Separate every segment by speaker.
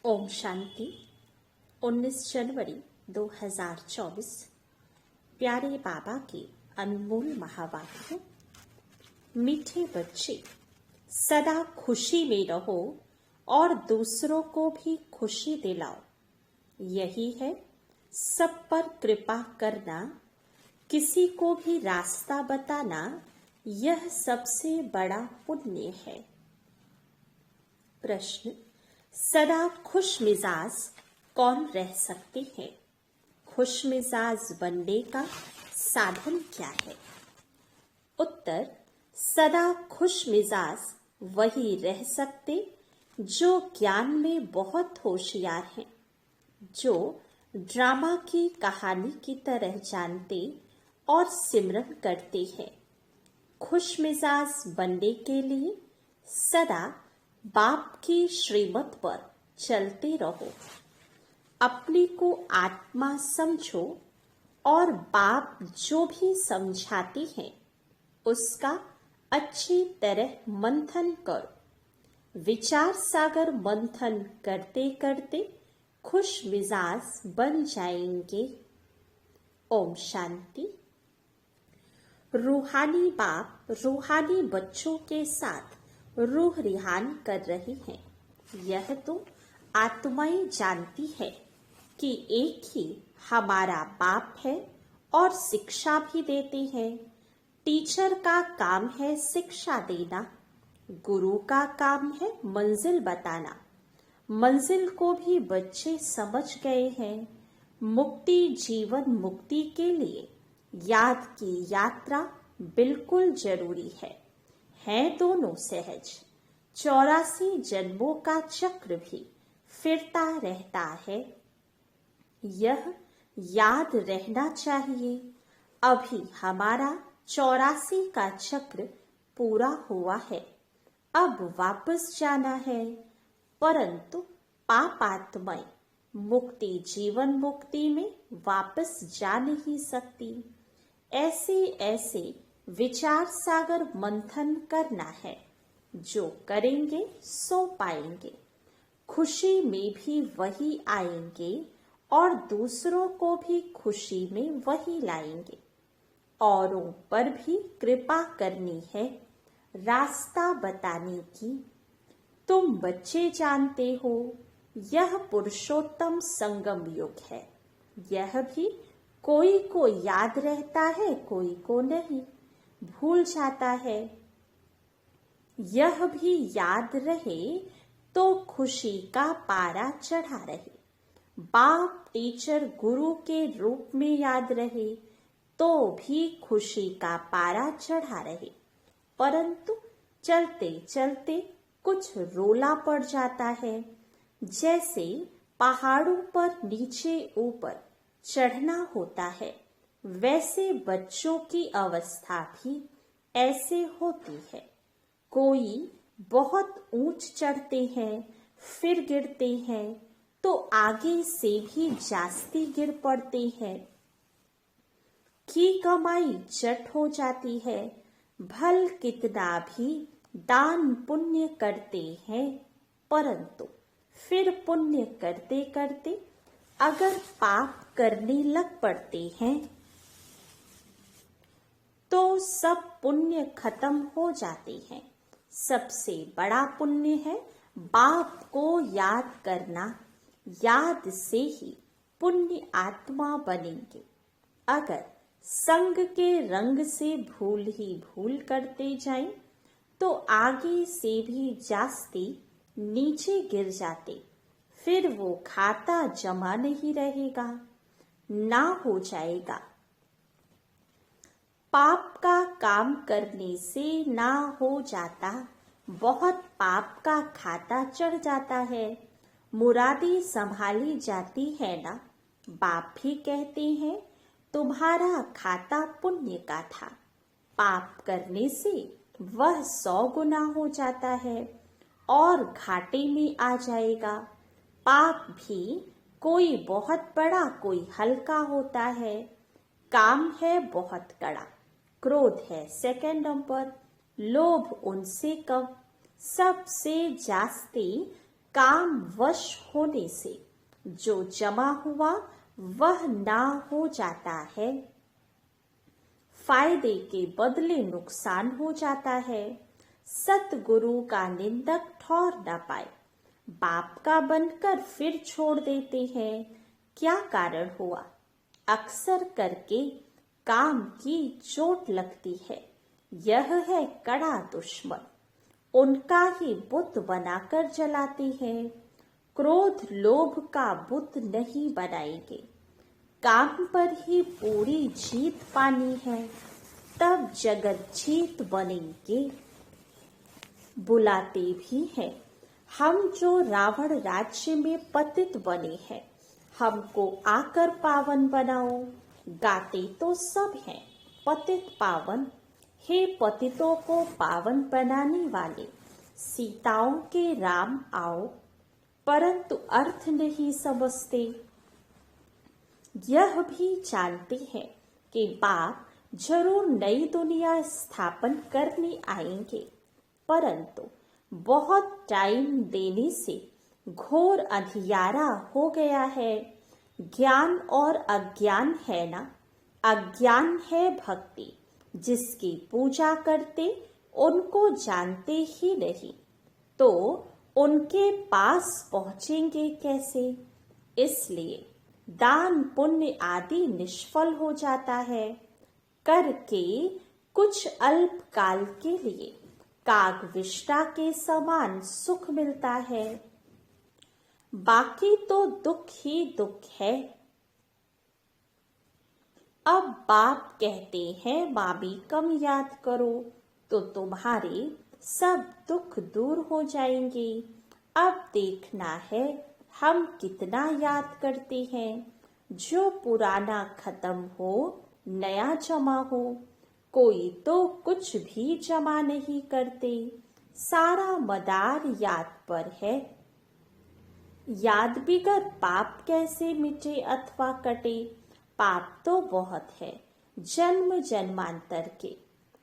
Speaker 1: ओम शांति। 19 जनवरी 2024। प्यारे बाबा के अनमोल महावाक्य। मीठे बच्चे, सदा खुशी में रहो और दूसरों को भी खुशी दिलाओ। यही है सब पर कृपा करना, किसी को भी रास्ता बताना। यह सबसे बड़ा पुण्य है। प्रश्न: सदा खुश मिजाज कौन रह सकते हैं? खुश मिजाज बनने का साधन क्या है? उत्तर: सदा खुश मिजाज वही रह सकते जो ज्ञान में बहुत होशियार हैं, जो ड्रामा की कहानी की तरह जानते और सिमरन करते हैं। खुश मिजाज बनने के लिए सदा बाप की श्रीमत पर चलते रहो। अपने को आत्मा समझो और बाप जो भी समझाते हैं उसका अच्छी तरह मंथन करो। विचार सागर मंथन करते करते खुश मिजाज बन जाएंगे। ओम शांति। रूहानी बाप रूहानी बच्चों के साथ रूह रिहान कर रही हैं। यह तो आत्माएं जानती है कि एक ही हमारा बाप है और शिक्षा भी देते हैं। टीचर का काम है शिक्षा देना, गुरु का काम है मंजिल बताना। मंजिल को भी बच्चे समझ गए हैं। मुक्ति जीवन मुक्ति के लिए याद की यात्रा बिल्कुल जरूरी है दोनों सहज। 84 जन्मों का चक्र भी फिरता रहता है, यह याद रहना चाहिए। अभी हमारा 84 का चक्र पूरा हुआ है, अब वापस जाना है। परंतु पापात्माएं मुक्ति जीवन मुक्ति में वापस जा नहीं सकती। ऐसे ऐसे विचार सागर मंथन करना है, जो करेंगे सो पाएंगे। खुशी में भी वही आएंगे और दूसरों को भी खुशी में वही लाएंगे। औरों पर भी कृपा करनी है, रास्ता बताने की। तुम बच्चे जानते हो यह पुरुषोत्तम संगम युग है। यह भी कोई को याद रहता है, कोई को नहीं, भूल जाता है। यह भी याद रहे तो खुशी का पारा चढ़ा रहे। बाप टीचर गुरु के रूप में याद रहे तो भी खुशी का पारा चढ़ा रहे। परंतु चलते चलते कुछ रोला पड़ जाता है। जैसे पहाड़ों पर नीचे ऊपर चढ़ना होता है, वैसे बच्चों की अवस्था भी ऐसे होती है। कोई बहुत ऊंच चढ़ते हैं फिर गिरते हैं तो आगे से भी जास्ती गिर पड़ते हैं। की कमाई चट हो जाती है। भल कितना भी दान पुण्य करते हैं, परंतु फिर पुण्य करते करते अगर पाप करने लग पड़ते हैं तो सब पुण्य खत्म हो जाते हैं। सबसे बड़ा पुण्य है बाप को याद करना। याद से ही पुण्य आत्मा बनेंगे। अगर संग के रंग से भूल ही भूल करते जाएं तो आगे से भी जास्ती नीचे गिर जाते। फिर वो खाता जमा नहीं रहेगा, ना हो जाएगा। पाप का काम करने से ना हो जाता, बहुत पाप का खाता चढ़ जाता है। मुरादी संभाली जाती है ना। बाप भी कहते हैं तुम्हारा खाता पुण्य का था, पाप करने से वह 100 गुना हो जाता है और घाटे में आ जाएगा। पाप भी कोई बहुत बड़ा कोई हल्का होता है। काम है बहुत कड़ा, क्रोध है सेकंड नंबर, लोभ उनसे कम, सबसे जास्ती काम वश होने से जो जमा हुआ वह ना हो जाता है, फायदे के बदले नुकसान हो जाता है। सतगुरु का निंदक ठौर न पाए, बाप का बनकर फिर छोड़ देते हैं। क्या कारण हुआ? अक्सर करके काम की चोट लगती है। यह है कड़ा दुश्मन, उनका ही बुत बनाकर जलाते हैं। क्रोध लोभ का बुत नहीं बनाएंगे, काम पर ही पूरी जीत पानी है, तब जगत जीत बनेंगे। बुलाते भी हैं हम जो रावण राज्य में पतित बने हैं, हमको आकर पावन बनाओ। गाते तो सब हैं पतित पावन, हे पतितों को पावन बनाने वाले, सीताओं के राम आओ। परंतु अर्थ नहीं समझते। यह भी जानते हैं कि बाप जरूर नई दुनिया स्थापन करने आएंगे, परंतु बहुत टाइम देने से घोर अंधियारा हो गया है। ज्ञान और अज्ञान है ना, अज्ञान है भक्ति, जिसकी पूजा करते उनको जानते ही नहीं, तो उनके पास पहुंचेंगे कैसे? इसलिए दान पुण्य आदि निष्फल हो जाता है। करके कुछ अल्प काल के लिए कागविष्टा के समान सुख मिलता है, बाकी तो दुख ही दुख है। अब बाप कहते हैं मामी कम याद करो तो तुम्हारे सब दुख दूर हो जाएंगे। अब देखना है हम कितना याद करते हैं। जो पुराना खत्म हो नया जमा हो, कोई तो कुछ भी जमा नहीं करते, सारा मदार याद पर है। याद बिगर पाप कैसे मिटे अथवा कटे? पाप तो बहुत है जन्म जन्मांतर के।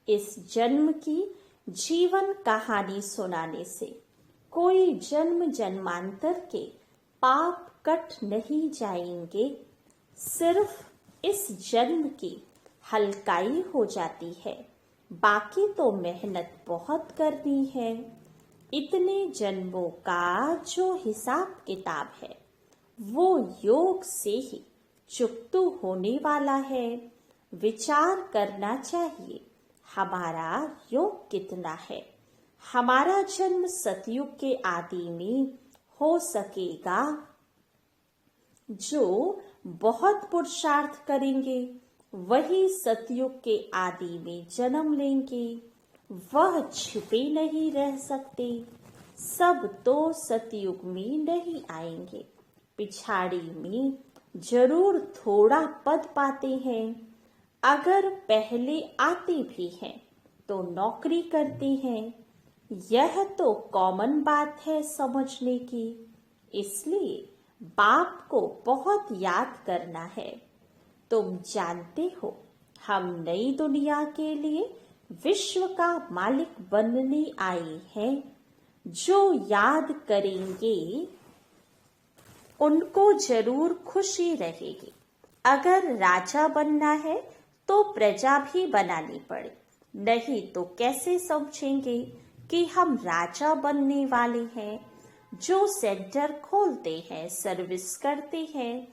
Speaker 1: इस जन्म की जीवन कहानी सुनाने से कोई जन्म जन्मांतर के पाप कट नहीं जाएंगे। सिर्फ इस जन्म की हल्काई हो जाती है, बाकी तो मेहनत बहुत करनी है। इतने जन्मों का जो हिसाब किताब है वो योग से ही चुकतू होने वाला है। विचार करना चाहिए हमारा योग कितना है। हमारा जन्म सतयुग के आदि में हो सकेगा। जो बहुत पुरुषार्थ करेंगे वही सतयुग के आदि में जन्म लेंगे, वह छिपे नहीं रह सकते। सब तो सतयुग में नहीं आएंगे, पिछाड़ी में जरूर थोड़ा पद पाते हैं। अगर पहले आते भी हैं तो नौकरी करते हैं। यह तो कॉमन बात है समझने की। इसलिए बाप को बहुत याद करना है। तुम जानते हो हम नई दुनिया के लिए विश्व का मालिक बनने आए हैं। जो याद करेंगे उनको जरूर खुशी रहेगी। अगर राजा बनना है तो प्रजा भी बनानी पड़े, नहीं तो कैसे समझेंगे कि हम राजा बनने वाले हैं। जो सेंटर खोलते हैं, सर्विस करते हैं,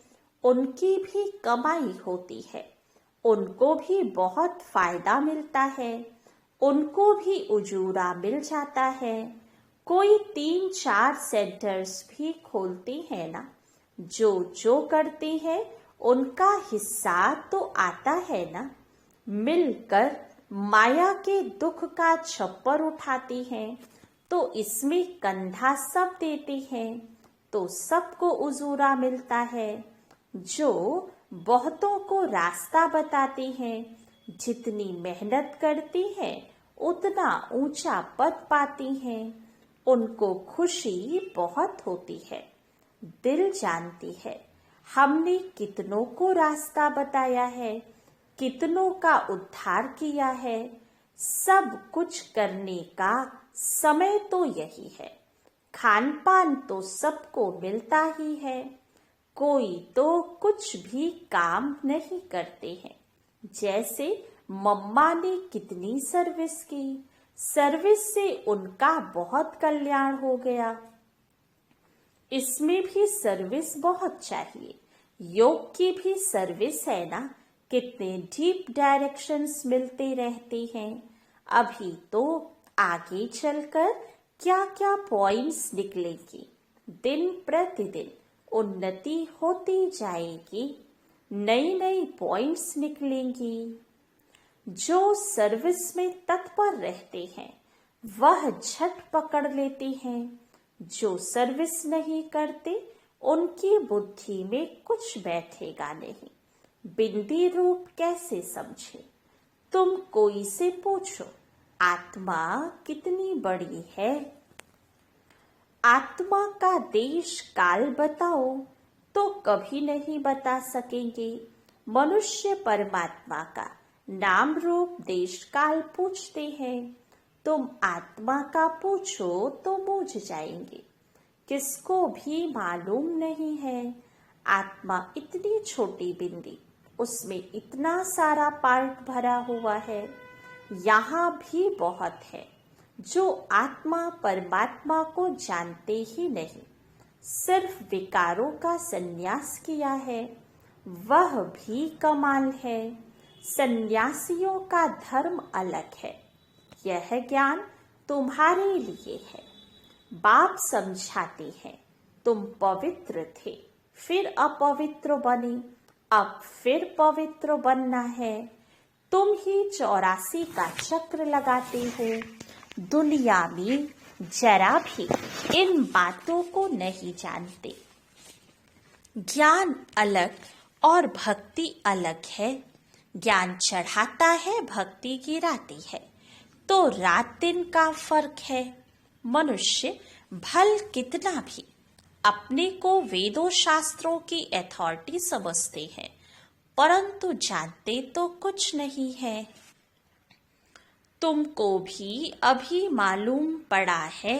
Speaker 1: उनकी भी कमाई होती है, उनको भी बहुत फायदा मिलता है, उनको भी उजूरा मिल जाता है। कोई 3-4 सेंटर्स भी खोलते हैं ना, जो करते हैं उनका हिस्सा तो आता है ना। मिलकर माया के दुख का छप्पर उठाते हैं तो इसमें कंधा सब देते हैं, तो सबको उजूरा मिलता है। जो बहुतों को रास्ता बताते हैं, जितनी मेहनत करती हैं उतना ऊंचा पद पाती हैं, उनको खुशी बहुत होती है। दिल जानती है हमने कितनों को रास्ता बताया है, कितनों का उद्धार किया है। सब कुछ करने का समय तो यही है, खान पान तो सबको मिलता ही है, कोई तो कुछ भी काम नहीं करते हैं। जैसे मम्मा ने कितनी सर्विस की, सर्विस से उनका बहुत कल्याण हो गया। इसमें भी सर्विस बहुत चाहिए। योग की भी सर्विस है ना, कितने डीप डायरेक्शंस मिलते रहते हैं। अभी तो आगे चलकर क्या क्या पॉइंट्स निकलेंगी, दिन प्रतिदिन उन्नति होती जाएगी, नई नई पॉइंट्स निकलेंगी। जो सर्विस में तत्पर रहते हैं वह झट पकड़ लेते हैं, जो सर्विस नहीं करते उनकी बुद्धि में कुछ बैठेगा नहीं। बिंदी रूप कैसे समझे? तुम कोई से पूछो, आत्मा कितनी बड़ी है? आत्मा का देश काल बताओ तो कभी नहीं बता सकेंगे। मनुष्य परमात्मा का नाम रूप देश काल पूछते हैं। तुम आत्मा का पूछो तो बूझ जाएंगे। किसको भी मालूम नहीं है। आत्मा इतनी छोटी बिंदी, उसमें इतना सारा पार्ट भरा हुआ है। यहाँ भी बहुत है जो आत्मा परमात्मा को जानते ही नहीं, सिर्फ विकारों का संन्यास किया है, वह भी कमाल है। सन्यासियों का धर्म अलग है, यह ज्ञान तुम्हारे लिए है। बाप समझाते हैं, तुम पवित्र थे, फिर अपवित्र बने, अब फिर पवित्र बनना है। तुम ही 84 का चक्र लगाते हो। दुनिया में जरा भी इन बातों को नहीं जानते। ज्ञान अलग और भक्ति अलग है। ज्ञान चढ़ाता है, भक्ति गिराती है, तो रात दिन का फर्क है। मनुष्य भल कितना भी अपने को वेदों शास्त्रों की अथॉरिटी समझते हैं, परंतु जानते तो कुछ नहीं है। तुमको भी अभी मालूम पड़ा है,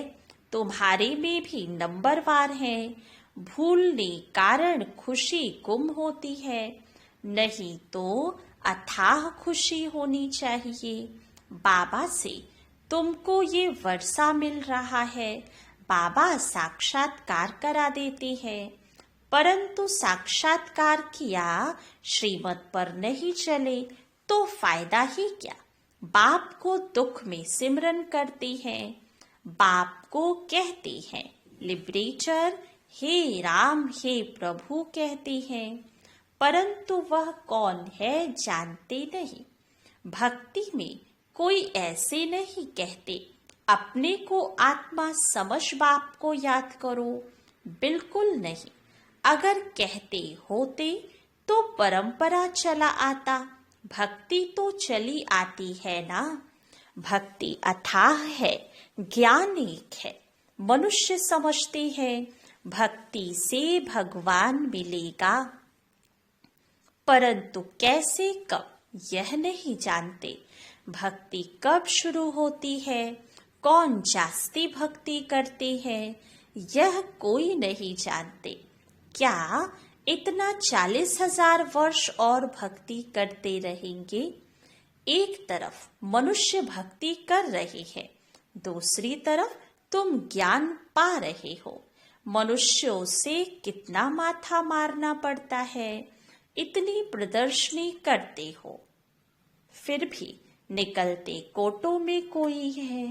Speaker 1: तुम्हारे में भी नंबरवार है। भूलने कारण खुशी गुम होती है, नहीं तो अथाह खुशी होनी चाहिए। बाबा से तुमको ये वर्षा मिल रहा है, बाबा साक्षात्कार करा देते हैं, परंतु साक्षात्कार किया श्रीमत पर नहीं चले तो फायदा ही क्या? बाप को दुख में सिमरन करते हैं, बाप को कहते हैं लिबरेटर, हे राम हे प्रभु कहते हैं, परंतु वह कौन है जानते नहीं। भक्ति में कोई ऐसे नहीं कहते अपने को आत्मा समझ बाप को याद करो, बिल्कुल नहीं। अगर कहते होते तो परंपरा चला आता, भक्ति तो चली आती है ना। भक्ति अथाह है, ज्ञान एक है। मनुष्य समझते हैं भक्ति से भगवान मिलेगा, परंतु कैसे कब यह नहीं जानते। भक्ति कब शुरू होती है, कौन जास्ती भक्ति करते हैं, यह कोई नहीं जानते। क्या इतना 40,000 वर्ष और भक्ति करते रहेंगे? एक तरफ मनुष्य भक्ति कर रहे हैं, दूसरी तरफ तुम ज्ञान पा रहे हो। मनुष्यों से कितना माथा मारना पड़ता है, इतनी प्रदर्शनी करते हो, फिर भी निकलते कोटों में कोई है।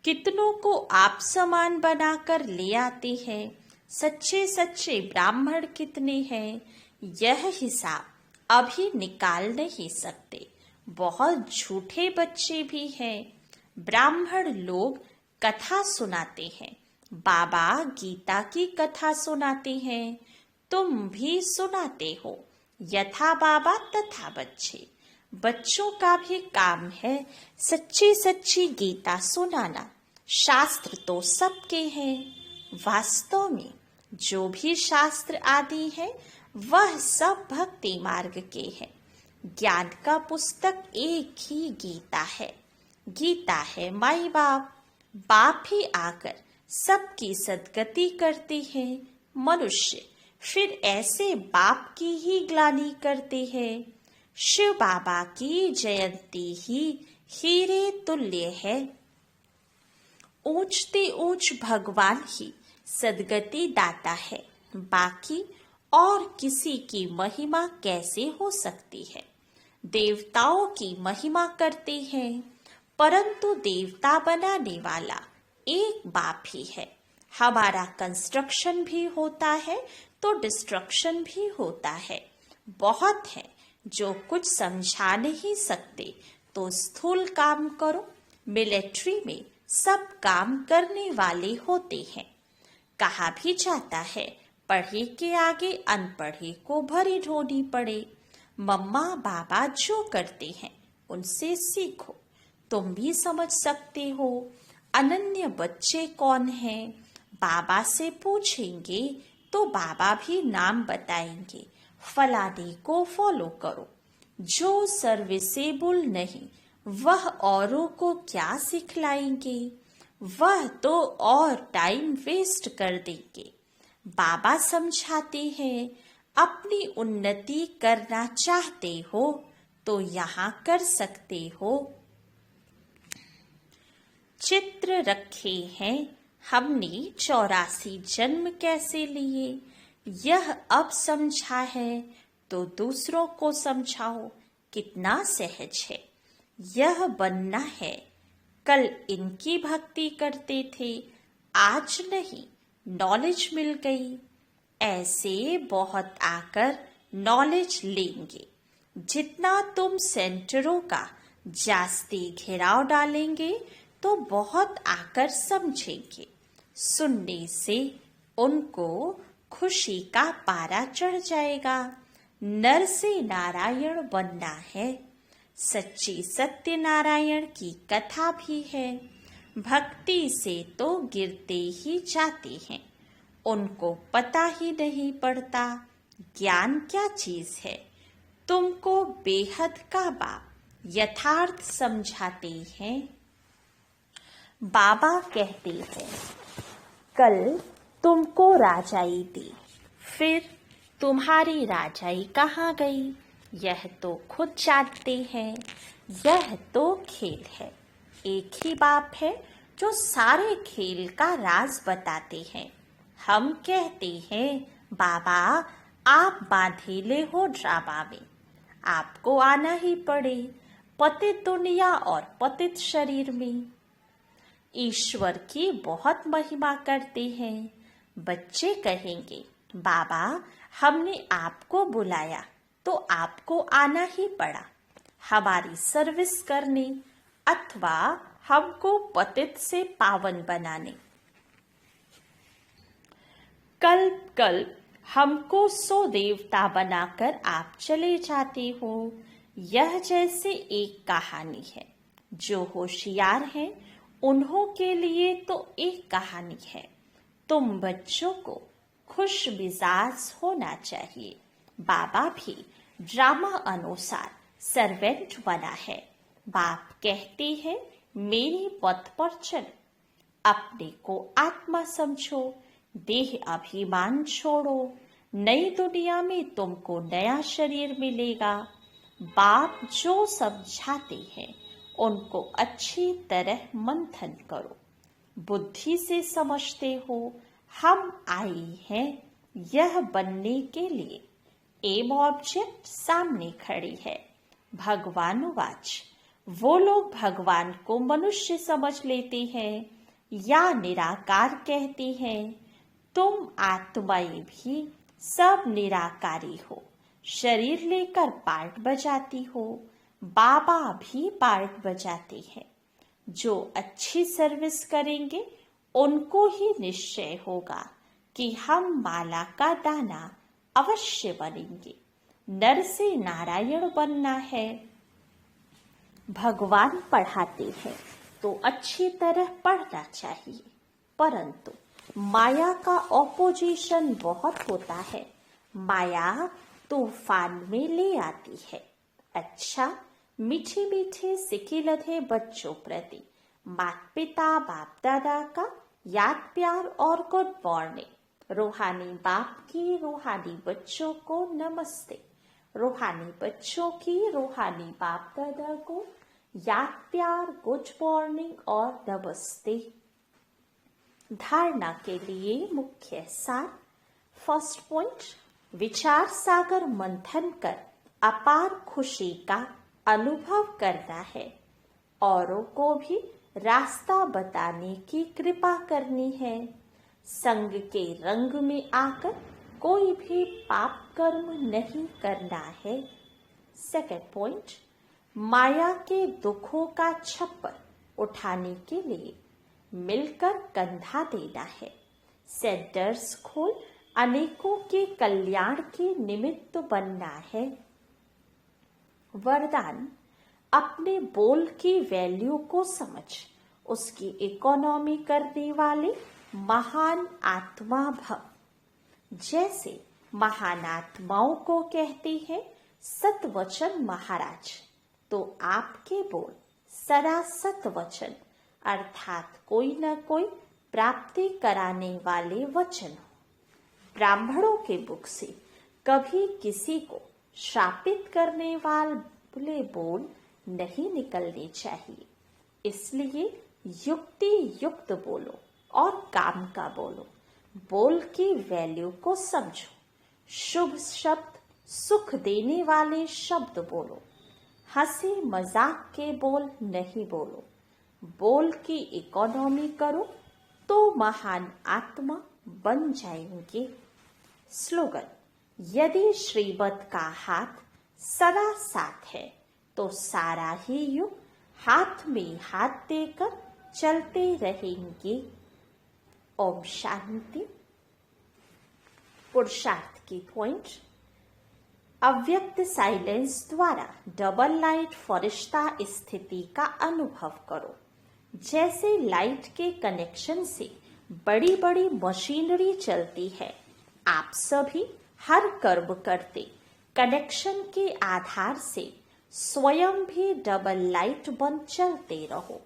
Speaker 1: कितनों को आप समान बनाकर ले आते हैं। सच्चे सच्चे ब्राह्मण कितने हैं, यह हिसाब अभी निकाल नहीं सकते। बहुत झूठे बच्चे भी हैं। ब्राह्मण लोग कथा सुनाते हैं, बाबा गीता की कथा सुनाते हैं, तुम भी सुनाते हो। यथा बाबा तथा बच्चे, बच्चों का भी काम है सच्ची सच्ची गीता सुनाना। शास्त्र तो सबके हैं, वास्तव में जो भी शास्त्र आदि है वह सब भक्ति मार्ग के हैं। ज्ञान का पुस्तक एक ही गीता है। गीता है माई बाप, बाप ही आकर सबकी सद्गति करते हैं मनुष्य, फिर ऐसे बाप की ही ग्लानि करते हैं। शिव बाबा की जयंती ही हीरे तुल्य है। ऊंचते ऊंच भगवान ही सद्गति दाता है, बाकी और किसी की महिमा कैसे हो सकती है। देवताओं की महिमा करते हैं, परंतु देवता बनाने वाला एक बाप ही है। हमारा कंस्ट्रक्शन भी होता है तो डिस्ट्रक्शन भी होता है। बहुत है जो कुछ समझा नहीं सकते तो स्थूल काम करो। मिलिट्री में सब काम करने वाले होते हैं। कहा भी जाता है पढ़े के आगे अनपढ़े को भरी ढोनी पड़े। मम्मा बाबा जो करते हैं उनसे सीखो, तुम भी समझ सकते हो। अनन्य बच्चे कौन हैं? बाबा से पूछेंगे तो बाबा भी नाम बताएंगे। फलाने को फॉलो करो। जो सर्विसेबल नहीं वह औरों को क्या सिखलाएंगे? वह तो और टाइम वेस्ट कर देंगे। बाबा समझाते हैं अपनी उन्नति करना चाहते हो तो यहाँ कर सकते हो। चित्र रखे हैं हमने 84 जन्म कैसे लिए, यह अब समझा है तो दूसरों को समझाओ। कितना सहज है। यह बनना है। कल इनकी भक्ति करते थे, आज नहीं, नॉलेज मिल गई। ऐसे बहुत आकर नॉलेज लेंगे। जितना तुम सेंटरों का जास्ती घेराव डालेंगे तो बहुत आकर समझेंगे। सुनने से उनको खुशी का पारा चढ़ जाएगा। नर से नारायण बनना है। सच्ची सत्यनारायण की कथा भी है। भक्ति से तो गिरते ही जाते हैं, उनको पता ही नहीं पड़ता ज्ञान क्या चीज है। तुमको बेहद का बाप यथार्थ समझाते हैं। बाबा कहते हैं कल तुमको राजाई दी, फिर तुम्हारी राजाई कहाँ गई यह तो खुद जानते हैं। यह तो खेल है। एक ही बाप है जो सारे खेल का राज बताते हैं। हम कहते हैं बाबा आप बांधेले हो ड्रामा में, आपको आना ही पड़े पतित दुनिया और पतित शरीर में। ईश्वर की बहुत महिमा करते हैं। बच्चे कहेंगे बाबा हमने आपको बुलाया तो आपको आना ही पड़ा हमारी सर्विस करने अथवा हमको पतित से पावन बनाने। कल्प कल्प हमको 100 देवता बनाकर आप चले जाते हो। यह जैसे एक कहानी है। जो होशियार हैं उन्हों के लिए तो एक कहानी है। तुम बच्चों को खुश मिजाज होना चाहिए। बाबा भी ड्रामा अनुसार सर्वेंट बना है। बाप कहते हैं मेरी पथ पर चल, अपने को आत्मा समझो, देह अभिमान छोड़ो। नई दुनिया में तुमको नया शरीर मिलेगा। बाप जो समझाते हैं उनको अच्छी तरह मंथन करो। बुद्धि से समझते हो हम आए हैं यह बनने के लिए। एम ऑब्जेक्ट सामने खड़ी है। भगवान वाच वो लोग भगवान को मनुष्य समझ लेते हैं या निराकार कहते हैं। तुम आत्माएं भी सब निराकारी हो। शरीर लेकर पार्ट बजाती हो। बाबा भी पार्ट बजाते हैं। जो अच्छी सर्विस करेंगे उनको ही निश्चय होगा कि हम माला का दाना अवश्य बनेंगे। नर से नारायण बनना है। भगवान पढ़ाते हैं तो अच्छी तरह पढ़ना चाहिए, परंतु माया का ऑपोजिशन बहुत होता है। माया तूफान में ले आती है। अच्छा, मीठे मीठे सिके लधे बच्चों प्रति माता पिता बाप दादा का याद प्यार और गुड मॉर्निंग। रूहानी बाप की रूहानी बच्चों को नमस्ते। रूहानी बच्चों की रूहानी बाप दादा को याद प्यार, गुड मॉर्निंग और नमस्ते। धारणा के लिए मुख्य सार। फर्स्ट पॉइंट, विचार सागर मंथन कर अपार खुशी का अनुभव करना है। औरों को भी रास्ता बताने की कृपा करनी है। संग के रंग में आकर कोई भी पाप कर्म नहीं करना है। सेकंड पॉइंट, माया के दुखों का छप्पर उठाने के लिए मिलकर कंधा देना है। सेंटर्स खोल अनेकों के कल्याण के निमित्त बनना है। वरदान, अपने बोल की वैल्यू को समझ उसकी इकोनॉमी करने वाले महान आत्मा भव। जैसे महान आत्माओं को कहते हैं सतवचन महाराज, तो आपके बोल सदा सतवचन अर्थात कोई न कोई प्राप्ति कराने वाले वचन हो। ब्राह्मणों के मुख से कभी किसी को शापित करने वाले बोल नहीं निकलने चाहिए। इसलिए युक्ति युक्त बोलो और काम का बोलो। बोल की वैल्यू को समझो। शुभ शब्द, सुख देने वाले शब्द बोलो। हंसी मजाक के बोल नहीं बोलो। बोल की इकोनॉमी करो तो महान आत्मा बन जाएंगे। स्लोगन, यदि श्रीमत का हाथ सदा साथ है तो सारा ही युग हाथ में हाथ देकर चलते रहेंगे। ओम शांति। पुरुषार्थ की पॉइंट, अव्यक्त साइलेंस द्वारा डबल लाइट फरिश्ता स्थिति का अनुभव करो। जैसे लाइट के कनेक्शन से बड़ी बड़ी मशीनरी चलती है, आप सभी हर कर्म करते कनेक्शन के आधार से स्वयं भी डबल लाइट बन चलते रहो।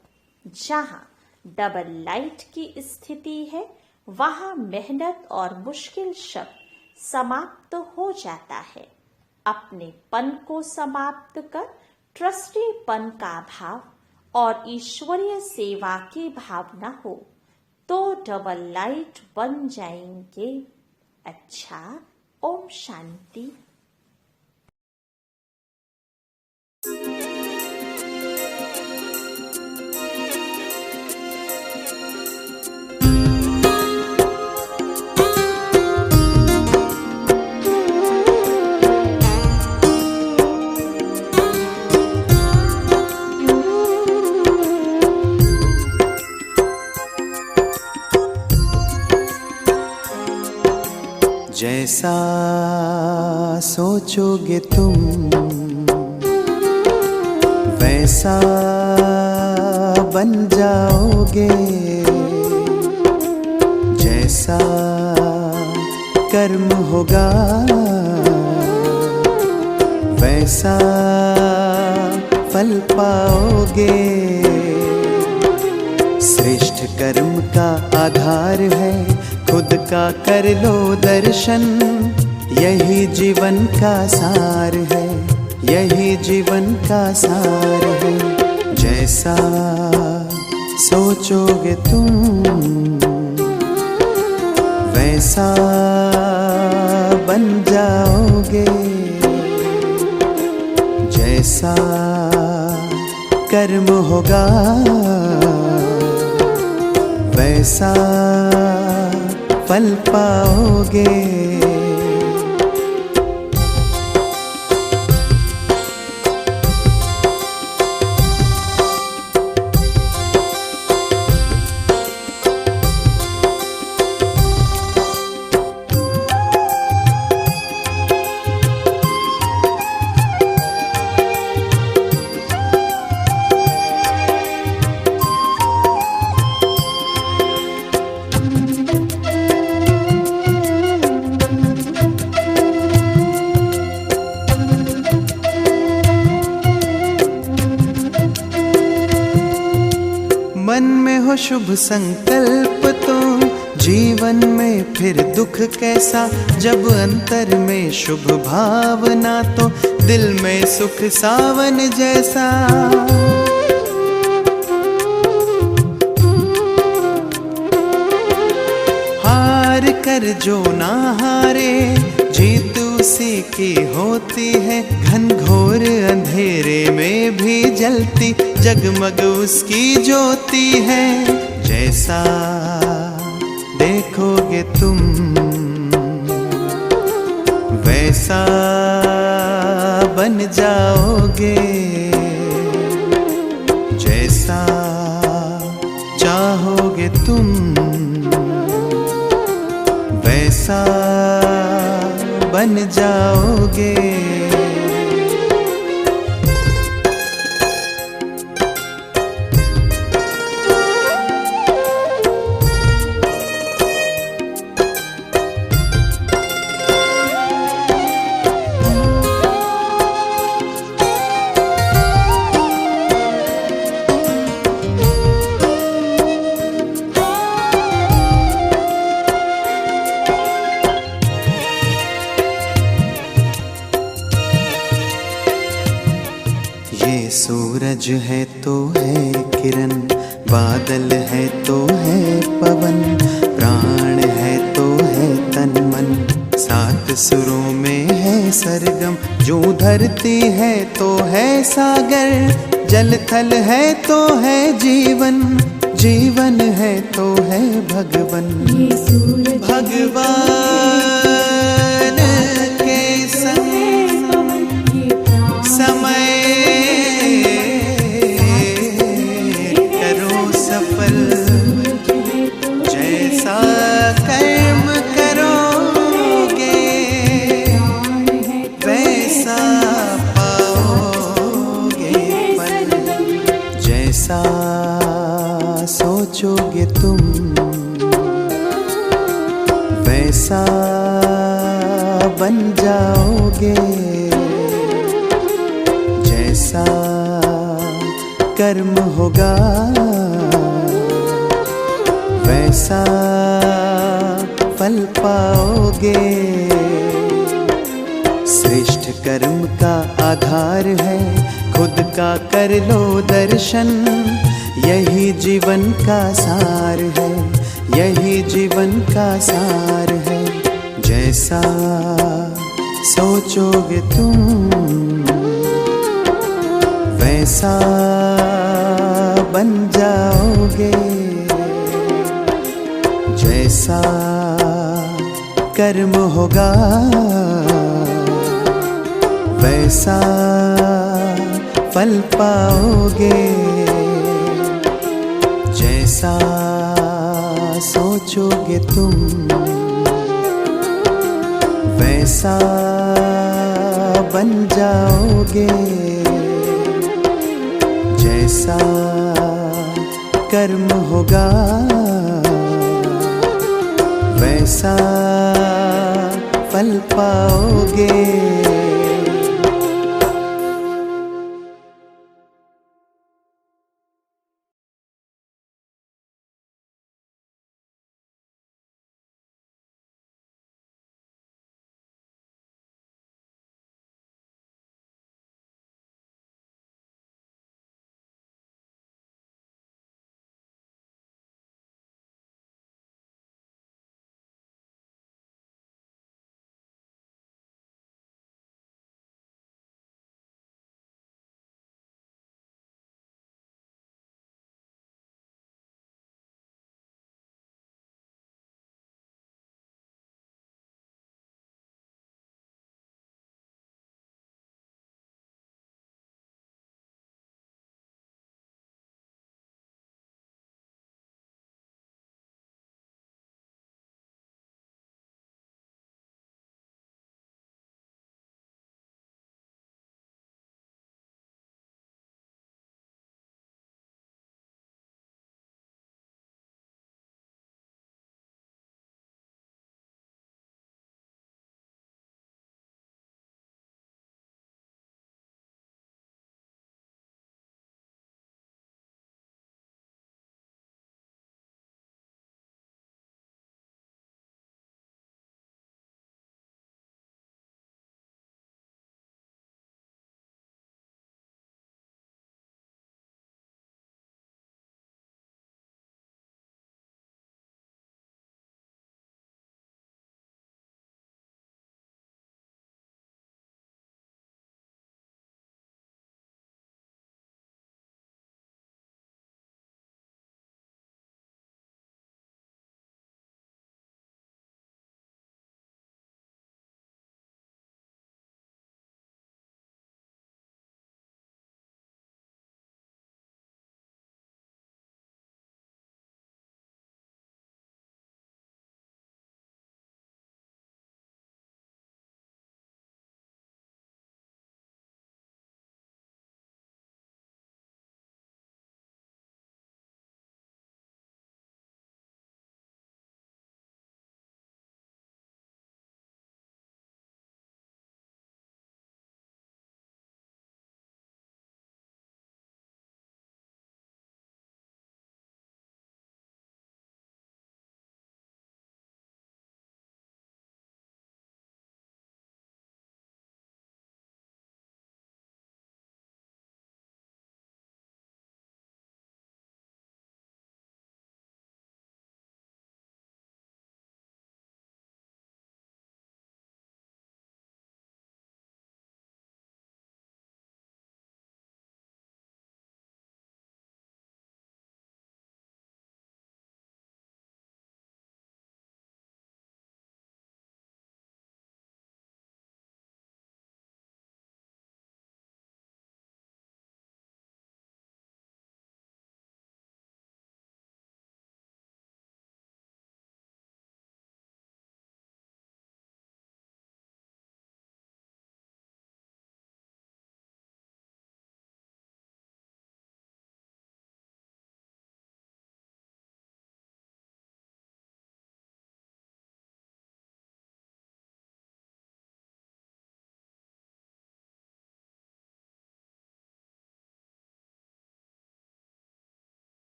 Speaker 1: जहां डबल लाइट की स्थिति है वहां मेहनत और मुश्किल शब्द समाप्त हो जाता है। अपने पन को समाप्त कर ट्रस्टीपन का भाव और ईश्वरीय सेवा की भावना हो तो डबल लाइट बन जाएंगे। अच्छा, ओम शांति।
Speaker 2: जैसा सोचोगे तुम वैसा बन जाओगे। जैसा कर्म होगा वैसा फल पाओगे। श्रेष्ठ कर्म का आधार है खुद का कर लो दर्शन। यही जीवन का सार है, यही जीवन का सार है। जैसा सोचोगे तुम वैसा बन जाओगे। जैसा कर्म होगा वैसा फल पाओगे। मन में हो शुभ संकल्प तो जीवन में फिर दुख कैसा, जब अंतर में शुभ भावना तो दिल में सुख सावन जैसा। हार कर जो ना हारे, जीत उसी की होती है। घनघोर अंधेरे में भी जलती जगमग उसकी ज्योति है। जैसा देखोगे तुम वैसा बन जाओगे, जैसा चाहोगे तुम वैसा बन जाओगे। ये सूरज है तो है किरण, बादल है तो है पवन, प्राण है तो है तन मन, सात सुरों में है सरगम। जो धरती है तो है सागर, जल थल है तो है जीवन, जीवन है तो है भगवन। भगवान के समय करो सफल, जैसा कर्म करोगे वैसा पाओगे फल। जैसा सोचोगे तुम वैसा बन जाओगे, जैसा कर्म होगा वैसा फल पाओगे। श्रेष्ठ कर्म का आधार है, खुद का कर लो दर्शन। यही जीवन का सार है, यही जीवन का सार है। जैसा सोचोगे तुम वैसा बन जाओगे, जैसा कर्म होगा वैसा फल पाओगे। जैसा सोचोगे तुम वैसा बन जाओगे, जैसा कर्म होगा वैसा फल पाओगे।